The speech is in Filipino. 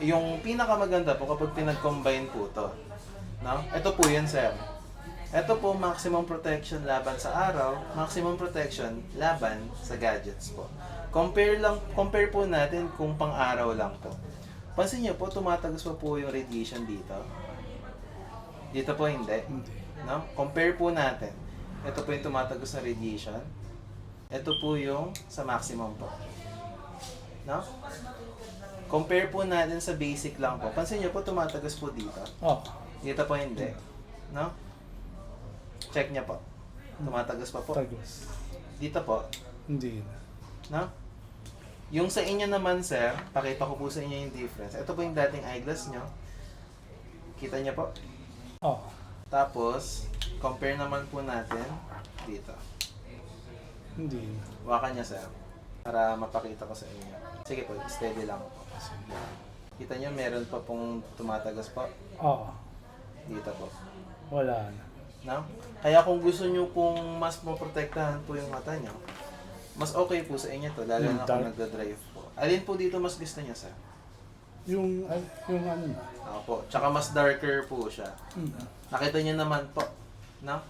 Yung pinakamaganda po kapag pinag-combine po to. No? Ito po yun, sir. Ito po, maximum protection laban sa araw, maximum protection laban sa gadgets po. Compare po natin kung pang-araw lang po. Pansin niyo po, tumatagos po yung radiation dito. Dito po hindi. No? Compare po natin. Ito po yung tumatagos na radiation. Ito po yung sa maximum po. No? Compare po natin sa basic lang po. Pansin niyo po, tumatagos po dito. Oh. Dito po hindi. No? Check niya po. Tumatagos pa po. Tagos. Dito po. Hindi na. No? Yung sa inyo naman, sir, pakita ko po sa inyo yung difference. Ito po yung dating eyeglass nyo. Kita niyo po. Oh. Tapos, compare naman po natin dito. Hindi na. Wakan niya, sir. Para mapakita ko sa inyo. Sige po, steady lang po. Kita niyo, meron pa pong tumatagas po. Oh. Dito po. Wala na. No? Kaya kung gusto niyo pong mas maprotektahan po yung mata niyo, mas okay po sa inyo to, lalo na kung nagda-drive po. Alin po dito mas gusto niya, sir? Yung ano na. Opo. Tsaka mas darker po siya. Nakita niyo naman po. No?